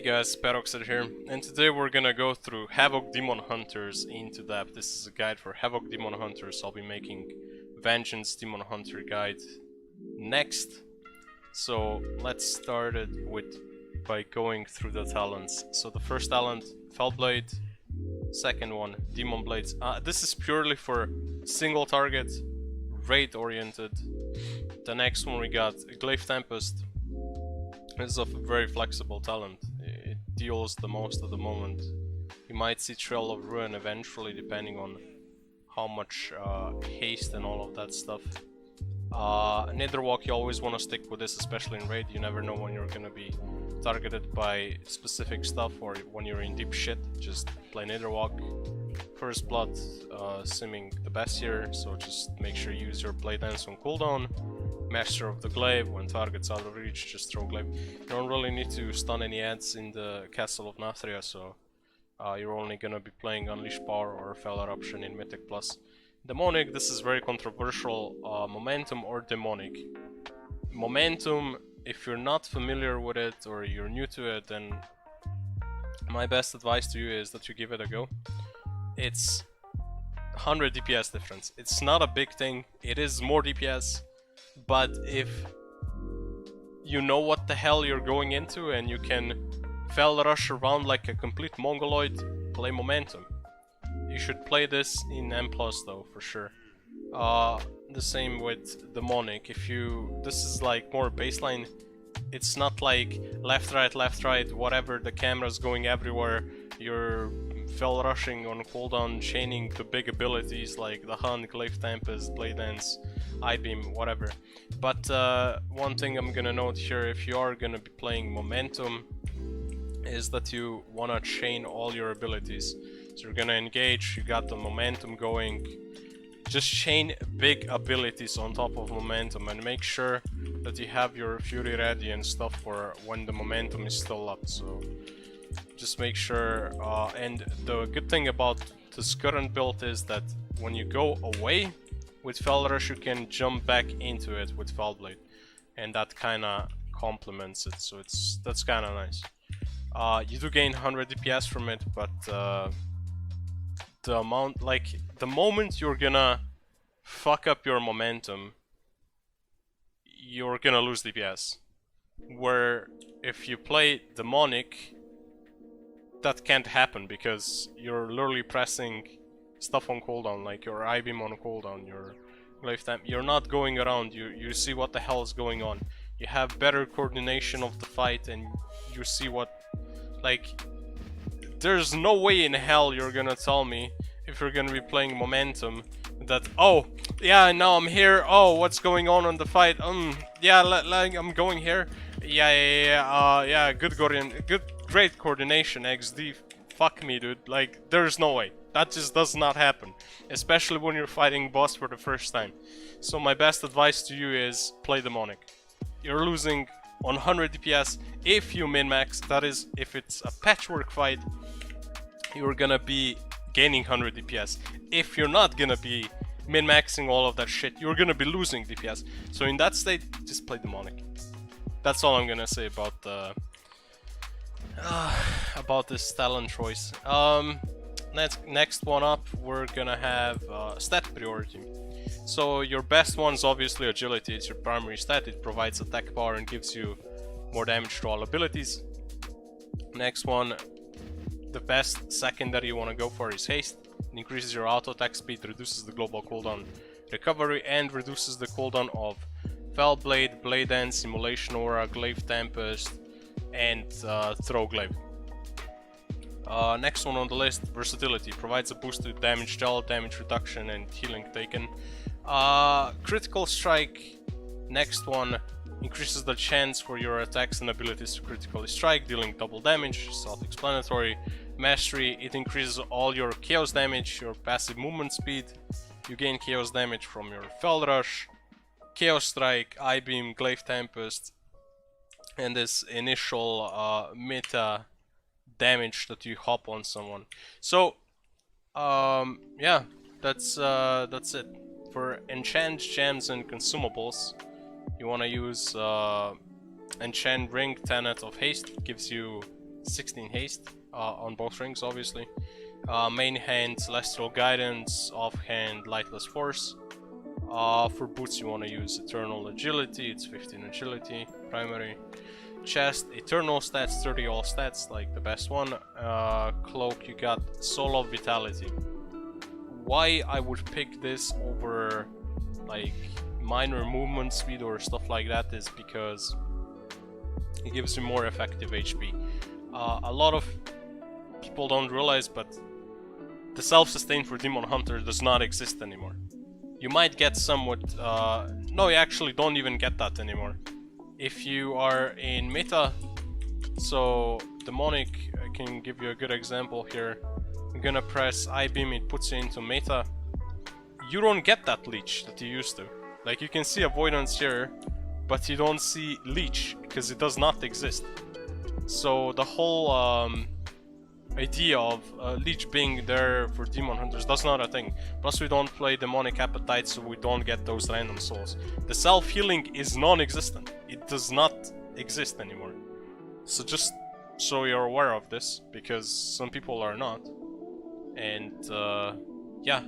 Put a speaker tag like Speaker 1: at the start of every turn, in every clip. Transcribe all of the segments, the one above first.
Speaker 1: guys, Peroxcyde here, and today we're gonna go through Havoc Demon Hunters into depth. This is a guide for Havoc Demon Hunters. I'll be making Vengeance Demon Hunter guide next. So let's start it by going through the talents. So the first talent, Fellblade. Second one, Demon Blades. This is purely for single target, raid oriented. The next one we got Glaive Tempest. This is a very flexible talent. It deals the most at the moment. You might see Trail of Ruin eventually, depending on how much haste and all of that stuff. Netherwalk, you always want to stick with this, especially in raid. You never know when you're gonna be targeted by specific stuff or when you're in deep shit. Just play Netherwalk. First Blood, simming the best here, so just make sure you use your Blade Dance on cooldown. Master of the Glaive, when target's out of reach, just throw Glaive. You don't really need to stun any ads in the Castle of Nathria, so you're only gonna be playing Unleash Power or Fell Eruption in Mythic Plus. Demonic, this is very controversial. Momentum or Demonic. Momentum, if you're not familiar with it or you're new to it, then my best advice to you is that you give it a go. It's 100 DPS difference. It's not a big thing. It is more DPS. But if you know what the hell you're going into and you can fell rush around like a complete mongoloid, play Momentum. You should play this in M+ though, for sure. The same with Demonic. This is like more baseline. It's not like left, right, whatever, the camera's going everywhere. You're fell rushing on cooldown, chaining the big abilities like the Hunt, Glaive Tempest, Blade Dance, I-Beam, whatever. But one thing I'm gonna note here, if you are gonna be playing Momentum, is that you wanna chain all your abilities. So you're gonna engage, you got the Momentum going, just chain big abilities on top of Momentum and make sure that you have your Fury ready and stuff for when the Momentum is still up. So just make sure, and the good thing about this current build is that when you go away with Fell Rush, you can jump back into it with Fellblade, and that kinda complements it, so that's kinda nice. You do gain 100 DPS from it, but the amount, like, the moment you're gonna fuck up your Momentum, you're gonna lose DPS. Where if you play Demonic, that can't happen because you're literally pressing stuff on cooldown, like your I-Beam on cooldown, your Glaive Temp. You're not going around, you see what the hell is going on. You have better coordination of the fight and you see what, like, there's no way in hell you're gonna tell me, if you're gonna be playing Momentum, that, oh, yeah, now I'm here, oh, what's going on the fight, yeah, like, I'm going here, yeah, great coordination, XD, fuck me, dude, like, there's no way. That just does not happen, especially when you're fighting boss for the first time. So my best advice to you is play Demonic. You're losing 100 DPS if you min-max, that is, if it's a patchwork fight, you're gonna be gaining 100 DPS. If you're not gonna be min-maxing all of that shit, you're gonna be losing DPS. So in that state, just play Demonic. That's all I'm gonna say about the about this talent choice. Next one up, we're gonna have stat priority. So your best one's obviously agility. It's your primary stat. It provides attack power and gives you more damage to all abilities. Next one, the best secondary you want to go for is haste. It increases your auto attack speed, reduces the global cooldown recovery, and reduces the cooldown of Fellblade, Blade Dance, Simulation Aura, Glaive Tempest, and Throw Glaive. Next one on the list, versatility. Provides a boost to damage dealt, damage reduction, and healing taken. Critical strike. Next one increases the chance for your attacks and abilities to critically strike, dealing double damage. Self-explanatory. Mastery. It increases all your chaos damage, your passive movement speed. You gain chaos damage from your Fell Rush, Chaos Strike, I-Beam, Glaive Tempest, and this initial meta damage that you hop on someone. So yeah, that's it. For enchant gems and consumables, you want to use enchant ring, Tenet of Haste. Gives you 16 haste on both rings, obviously. Main hand, Celestial Guidance, offhand, Lightless Force. For boots you want to use Eternal Agility, it's 15 agility, primary. Chest, Eternal stats, 30 all stats, like the best one. Cloak, you got Soul of Vitality. Why I would pick this over like minor movement speed or stuff like that is because it gives you more effective HP. A lot of people don't realize, but the self-sustain for Demon Hunter does not exist anymore. You might get somewhat... no, you actually don't even get that anymore. If you are in meta, so Demonic, I can give you a good example here. I'm gonna press I-beam, it puts you into meta. You don't get that leech that you used to. Like, you can see avoidance here, but you don't see leech, because it does not exist. So the whole idea of leech being there for Demon Hunters, that's not a thing. Plus we don't play Demonic Appetite, so we don't get those random souls. The self-healing is non-existent. It does not exist anymore. So just so you're aware of this, because some people are not. And yeah,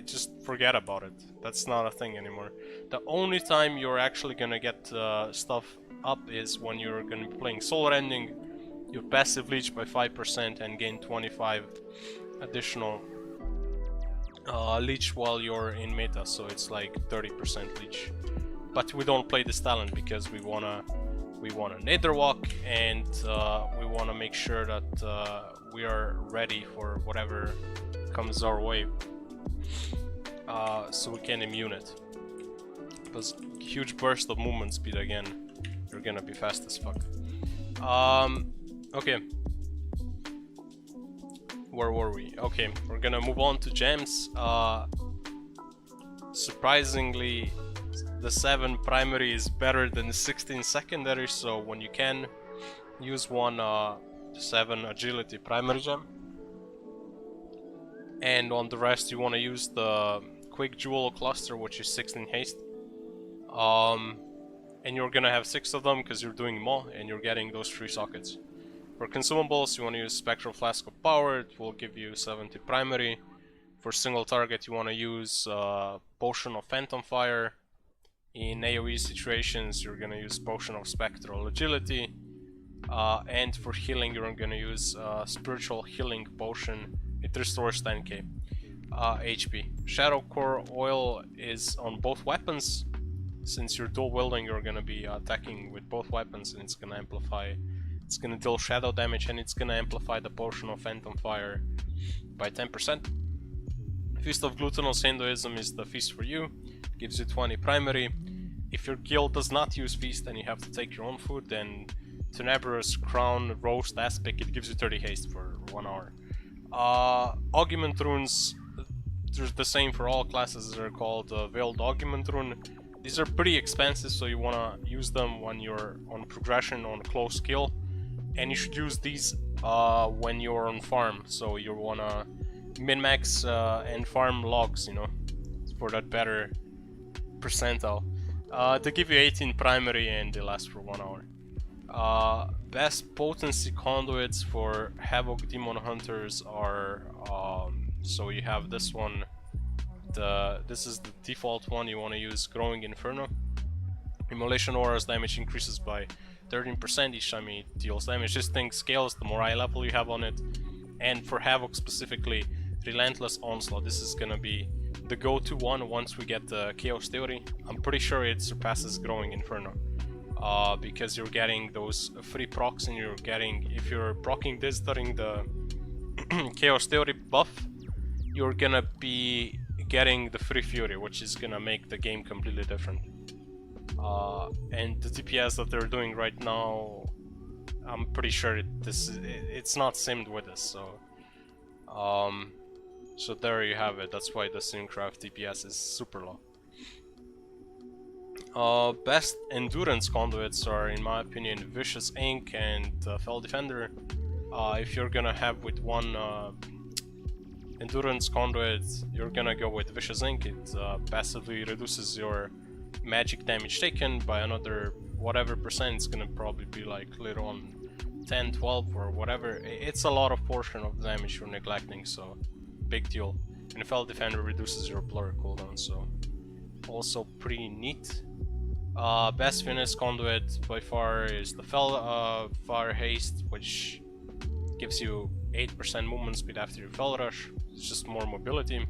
Speaker 1: just forget about it. That's not a thing anymore. The only time you're actually gonna get stuff up is when you're gonna be playing Soul Rending. You passive leech by 5% and gain 25 additional leech while you're in meta, so it's like 30% leech. But we don't play this talent because we wanna Nether Walk, and we wanna make sure that we are ready for whatever comes our way, so we can immune it. Because huge burst of movement speed again, you're gonna be fast as fuck. Okay, where were we? Okay, we're gonna move on to gems. Surprisingly, the 7 primary is better than the 16 secondary, so when you can, use one 7 agility primary gem. And on the rest you want to use the quick jewel cluster, which is 16 haste. And you're gonna have 6 of them because you're doing Maw and you're getting those 3 sockets. For consumables, you want to use Spectral Flask of Power, it will give you 70 primary. For single target, you want to use Potion of Phantom Fire. In AoE situations, you're going to use Potion of Spectral Agility. And for healing, you're going to use Spiritual Healing Potion. It restores 10k HP. Shadow Core Oil is on both weapons. Since you're dual wielding, you're going to be attacking with both weapons, and it's going to amplify. It's gonna deal shadow damage, and it's gonna amplify the Potion of Phantom Fire by 10%. Feast of Glutinous Hinduism is the feast for you. Gives you 20 primary. If your guild does not use feast and you have to take your own food, then Tenebrous Crown Roast Aspect, it gives you 30 haste for 1 hour. Augment runes, they're the same for all classes. They're called Veiled Augment Rune. These are pretty expensive, so you wanna use them when you're on progression on close kill. And you should use these when you're on farm, so you wanna min-max and farm logs, you know, for that better percentile. They give you 18 primary and they last for 1 hour. Best potency conduits for Havoc Demon Hunters are, so you have this one, this is the default one. You wanna use Growing Inferno. Immolation Aura's damage increases by 13% each time it deals damage. This thing scales the more eye level you have on it. And for Havoc specifically, Relentless Onslaught. This is gonna be the go-to one once we get the Chaos Theory. I'm pretty sure it surpasses Growing Inferno. Because you're getting those free procs, and you're getting, if you're proccing this during the Chaos Theory buff, you're gonna be getting the free Fury, which is gonna make the game completely different. And the DPS that they're doing right now, I'm pretty sure it's not simmed with this, so so there you have it. That's why the Simcraft DPS is super low. Best endurance conduits are, in my opinion, Vicious Ink and Fell Defender. If you're gonna have with one endurance conduit, you're gonna go with Vicious Ink. It passively reduces your magic damage taken by another whatever percent. It's gonna probably be like later on 10, 12 or whatever, it's a lot of portion of the damage you're neglecting, so big deal. And Fell Defender reduces your blur cooldown, so also pretty neat. Best finish Conduit by far is the Fire Haste, which gives you 8% movement speed after your Fell Rush. It's just more mobility.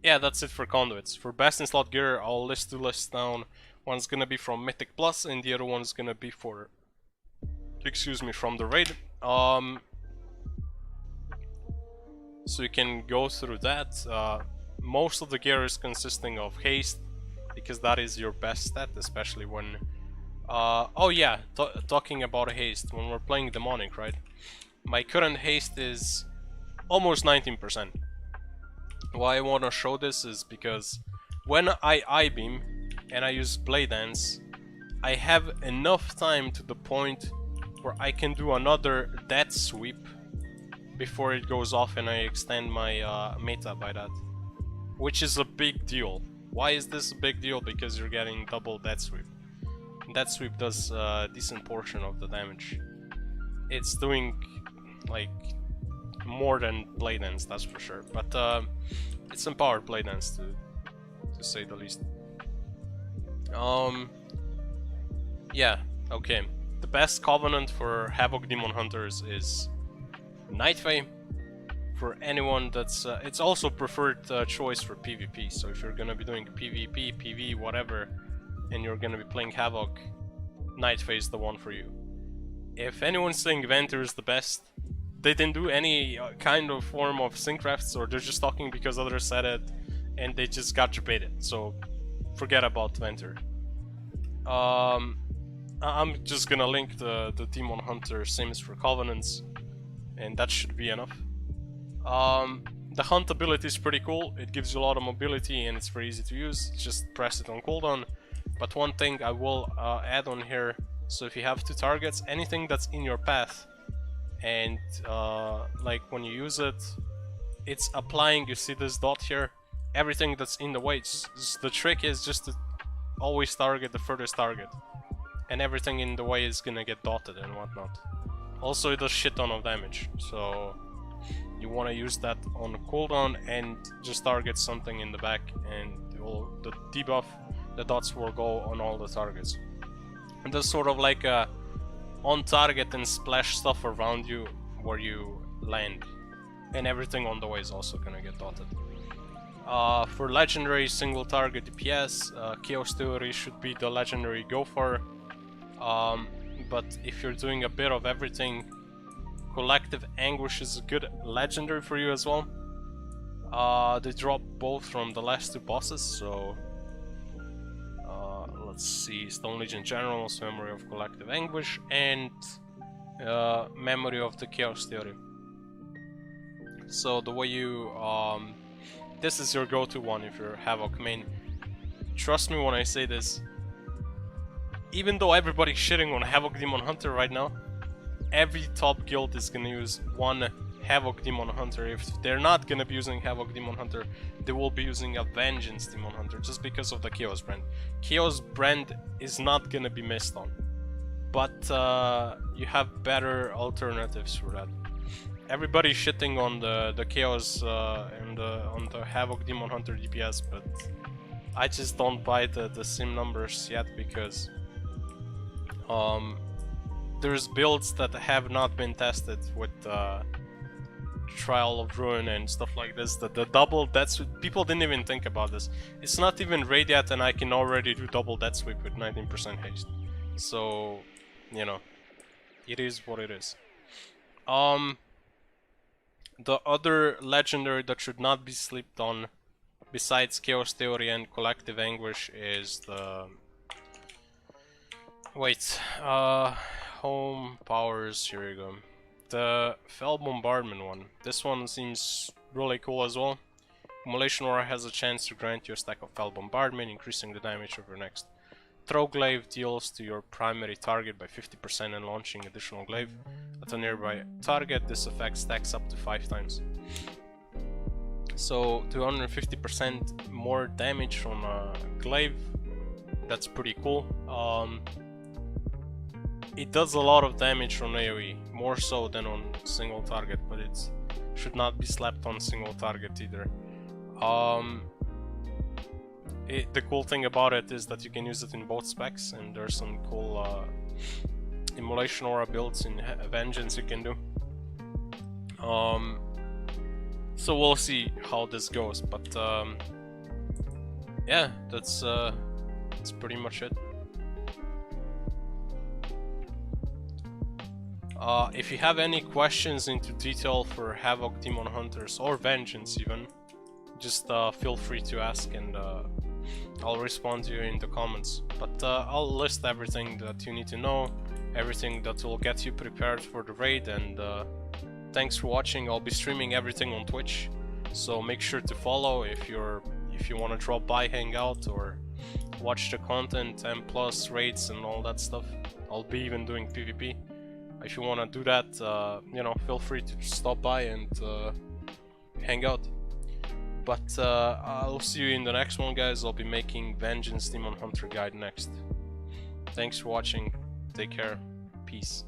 Speaker 1: Yeah, that's it for Conduits. For best in slot gear, I'll list two lists down. One's gonna be from Mythic Plus, and the other one's gonna be for, excuse me, from the raid. So you can go through that. Most of the gear is consisting of haste, because that is your best stat, especially when... oh yeah, talking about haste, when we're playing Demonic, right? My current haste is almost 19%. Why I want to show this is because when I I-beam and I use Blade Dance, I have enough time to the point where I can do another Death Sweep before it goes off and I extend my meta by that. Which is a big deal. Why is this a big deal? Because you're getting double Death Sweep. Death Sweep does a decent portion of the damage. It's doing like more than Blade Dance, that's for sure. But it's empowered Blade Dance to say the least. Yeah, okay. The best Covenant for Havoc Demon Hunters is Nightfey. For anyone that's... it's also preferred choice for PvP, so if you're gonna be doing PvP, PV, whatever, and you're gonna be playing Havoc, Nightfey is the one for you. If anyone's saying Venter is the best, they didn't do any kind of form of Simcrafts, or they're just talking because others said it, and they just got debated, so forget about Venter. I'm just gonna link the Demon Hunter Sims for Covenants, and that should be enough. The hunt ability is pretty cool. It gives you a lot of mobility and it's very easy to use. Just press it on cooldown. But one thing I will add on here, so if you have two targets, anything that's in your path, and like when you use it, it's applying, you see this dot here, everything that's in the way. The trick is just to always target the furthest target, and everything in the way is gonna get dotted and whatnot. Also, it does shit ton of damage, so you want to use that on cooldown and just target something in the back, and the debuff, the dots will go on all the targets. And that's sort of like a on target and splash stuff around you where you land, and everything on the way is also gonna get dotted. For legendary single target DPS, Chaos Theory should be the legendary go for. But if you're doing a bit of everything, Collective Anguish is a good legendary for you as well. They drop both from the last two bosses, so let's see, Stone Legion General's Memory of Collective Anguish and Memory of the Chaos Theory. So the way you this is your go-to one if you're Havoc main. Trust me when I say this, even though everybody's shitting on Havoc Demon Hunter right now, every top guild is gonna use one Havoc Demon Hunter. If they're not gonna be using Havoc Demon Hunter, they will be using a Vengeance Demon Hunter, just because of the Chaos brand. Chaos brand is not gonna be missed on, but you have better alternatives for that. Everybody's shitting on the Chaos and on the Havoc Demon Hunter DPS, but I just don't buy the sim numbers yet, because there's builds that have not been tested with Trial of Ruin and stuff like this. The double Death Sweep, people didn't even think about this. It's not even raid yet and I can already do double Death Sweep with 19% haste. So, you know, it is what it is. The other legendary that should not be slept on, besides Chaos Theory and Collective Anguish, is the... Wait, Home Powers, here we go. The Fell Bombardment one. This one seems really cool as well. Accumulation Aura has a chance to grant you a stack of Fell Bombardment, increasing the damage of your next throw glaive. Deals to your primary target by 50% and launching additional glaive at a nearby target. This effect stacks up to 5 times. So 250% more damage from a glaive. That's pretty cool. it does a lot of damage on AoE, more so than on single target, but it should not be slapped on single target either. The cool thing about it is that you can use it in both specs, and there's some cool immolation aura builds in Vengeance you can do. So we'll see how this goes, but yeah, that's pretty much it. If you have any questions into detail for Havoc, Demon Hunters, or Vengeance even, just feel free to ask, and I'll respond to you in the comments. But I'll list everything that you need to know, everything that will get you prepared for the raid, and thanks for watching. I'll be streaming everything on Twitch, so make sure to follow if you want to drop by, hang out, or watch the content, M+ raids and all that stuff. I'll be even doing PvP. If you want to do that, you know, feel free to stop by and hang out. But I'll see you in the next one, guys. I'll be making Vengeance Demon Hunter guide next. Thanks for watching. Take care. Peace.